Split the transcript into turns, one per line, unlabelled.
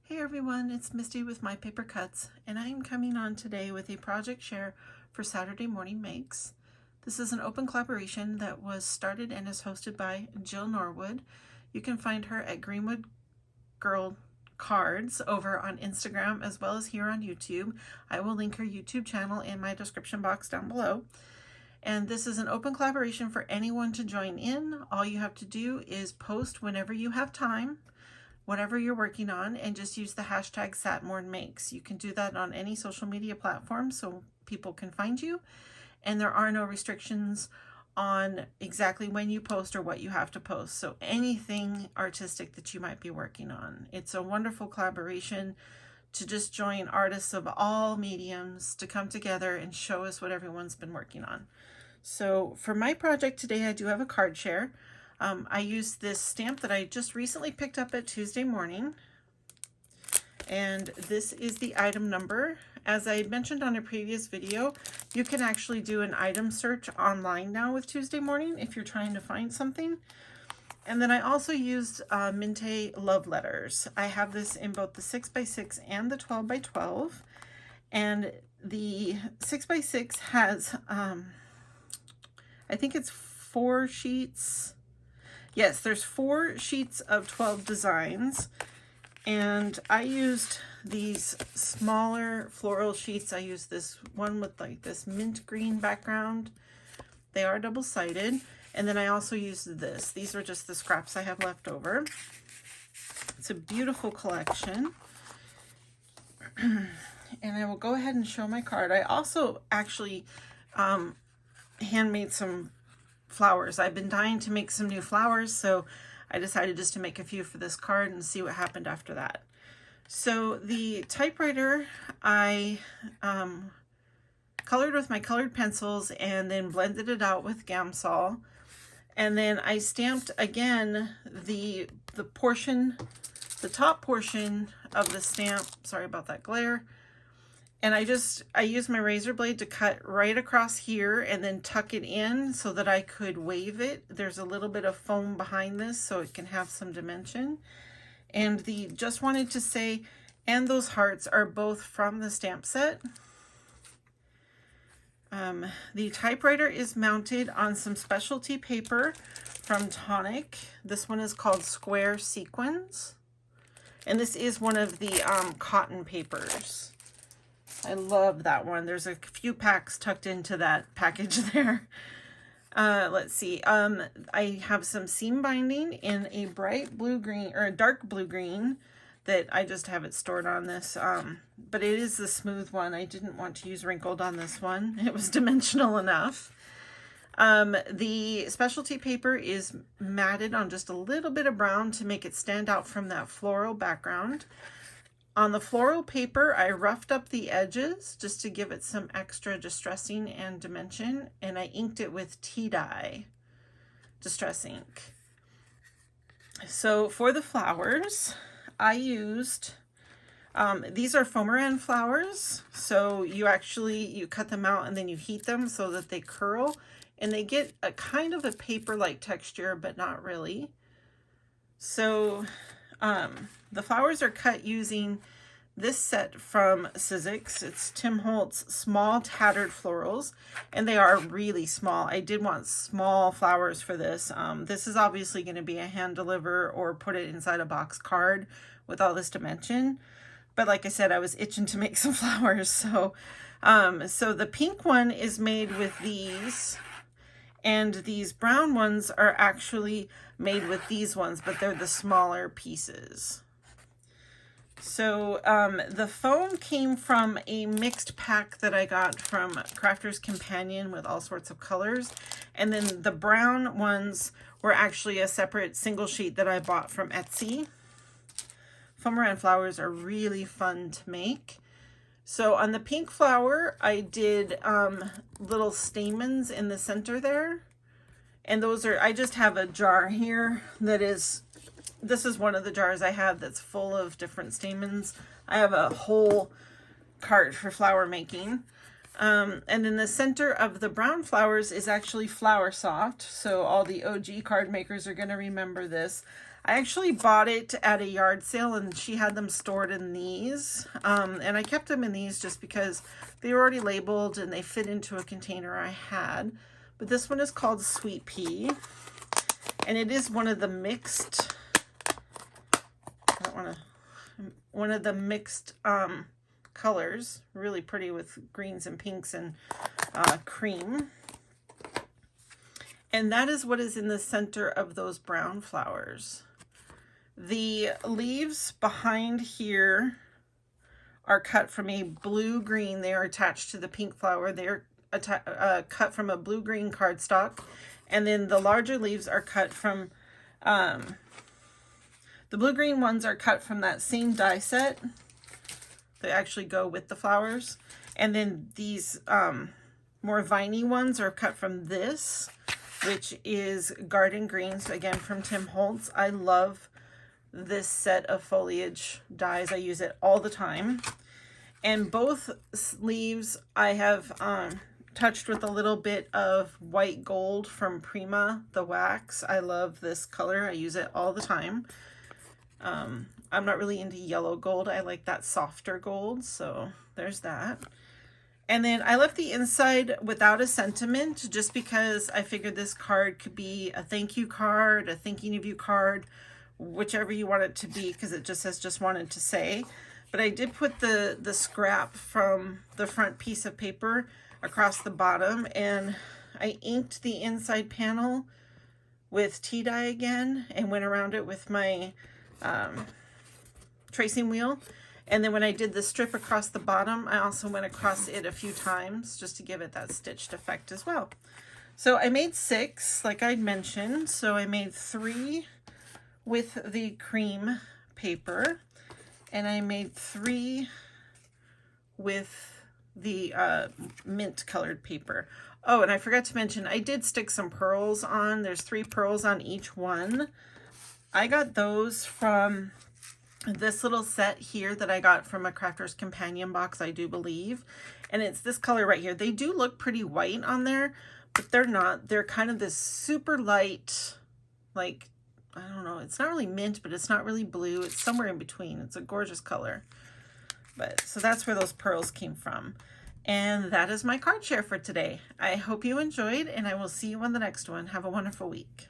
Hey everyone, it's Misty with My Paper Cuts, and I am coming on today with a project share for Saturday Morning Makes. This is an open collaboration that was started and is hosted by Jill Norwood. You can find her at Greenwood Girl Cards over on Instagram as well as here on YouTube. I will link her YouTube channel in my description box down below. And this is an open collaboration for anyone to join in. All you have to do is post whenever you have time, whatever you're working on, and just use the hashtag #SatMornMakes. You can do that on any social media platform so people can find you, and there are no restrictions on exactly when you post or what you have to post. So anything artistic that you might be working on. It's a wonderful collaboration to just join artists of all mediums to come together and show us what everyone's been working on. So for my project today, I do have a card share. I used this stamp that I just recently picked up at Tuesday morning, and this is the item number. As I mentioned on a previous video, you can actually do an item search online now with Tuesday morning if you're trying to find something. And then I also used Mintay love letters. I have this in both the 6x6 and the 12x12, and the 6x6 has I think it's 4 sheets. Yes, there's 4 sheets of 12 designs, and I used these smaller floral sheets. I used this one with like this mint green background. They are double-sided, and then I also used this. These are just the scraps I have left over. It's a beautiful collection, and I will go ahead and show my card. I also actually handmade some flowers. I've been dying to make some new flowers, so I decided just to make a few for this card and see what happened after that. So the typewriter I colored with my colored pencils and then blended it out with Gamsol, and then I stamped again the top portion of the stamp. Sorry about that glare. And I used my razor blade to cut right across here and then tuck it in so that I could wave it. There's a little bit of foam behind this so it can have some dimension. And just wanted to say, and those hearts are both from the stamp set. The typewriter is mounted on some specialty paper from Tonic. This one is called Square Sequins. And this is one of the cotton papers. I love that one. There's a few packs tucked into that package there. Let's see. I have some seam binding in a bright blue green or a dark blue green that I just have it stored on this. But it is the smooth one. I didn't want to use wrinkled on this one. It was dimensional enough. The specialty paper is matted on just a little bit of brown to make it stand out from that floral background. On the floral paper, I roughed up the edges just to give it some extra distressing and dimension, and I inked it with tea dye distress ink. So for the flowers, I used, these are Foameran flowers. So you cut them out and then you heat them so that they curl, and they get a kind of a paper-like texture, but not really. So the flowers are cut using this set from Sizzix. It's Tim Holtz Small Tattered Florals, and they are really small. I did want small flowers for this. This is obviously going to be a hand deliver or put it inside a box card with all this dimension. But like I said, I was itching to make some flowers. So, so the pink one is made with these, and these brown ones are actually made with these ones, but they're the smaller pieces. So the foam came from a mixed pack that I got from Crafter's Companion with all sorts of colors. And then the brown ones were actually a separate single sheet that I bought from Etsy. Foameran flowers are really fun to make. So on the pink flower, I did little stamens in the center there. And those are, I just have a jar here that is, this is one of the jars I have that's full of different stamens. I have a whole cart for flower making. And then the center of the brown flowers is actually Flower Soft. So all the OG card makers are going to remember this. I actually bought it at a yard sale, and she had them stored in these. And I kept them in these just because they were already labeled and they fit into a container I had. But this one is called Sweet Pea. And it is one of the mixed, one of the mixed colors. Really pretty with greens and pinks and cream. And that is what is in the center of those brown flowers. The leaves behind here are cut from a blue-green. They are attached to the pink flower. They are cut from a blue-green cardstock. And then the larger leaves are cut from, the blue-green ones are cut from that same die set. They actually go with the flowers. And then these more viney ones are cut from this, which is Garden Greens, again from Tim Holtz. I love this set of foliage dies. I use it all the time. And both sleeves I have touched with a little bit of white gold from Prima, the wax. I love this color. I use it all the time. I'm not really into yellow gold. I like that softer gold, so there's that. And then I left the inside without a sentiment just because I figured this card could be a thank you card, a thinking of you card, whichever you want it to be, because it just says just wanted to say. But I did put the scrap from the front piece of paper across the bottom, and I inked the inside panel with tea dye again and went around it with my tracing wheel. And then when I did the strip across the bottom, I also went across it a few times just to give it that stitched effect as well. So I made 6, like I'd mentioned. So I made 3 with the cream paper, and I made 3 with the mint colored paper. Oh, and I forgot to mention, I did stick some pearls on. There's 3 pearls on each one. I got those from this little set here that I got from a Crafter's Companion box, I do believe. And it's this color right here. They do look pretty white on there, but they're not. They're kind of this super light, like, I don't know, it's not really mint, but it's not really blue. It's somewhere in between. It's a gorgeous color. But so that's where those pearls came from. And that is my card share for today. I hope you enjoyed, and I will see you on the next one. Have a wonderful week.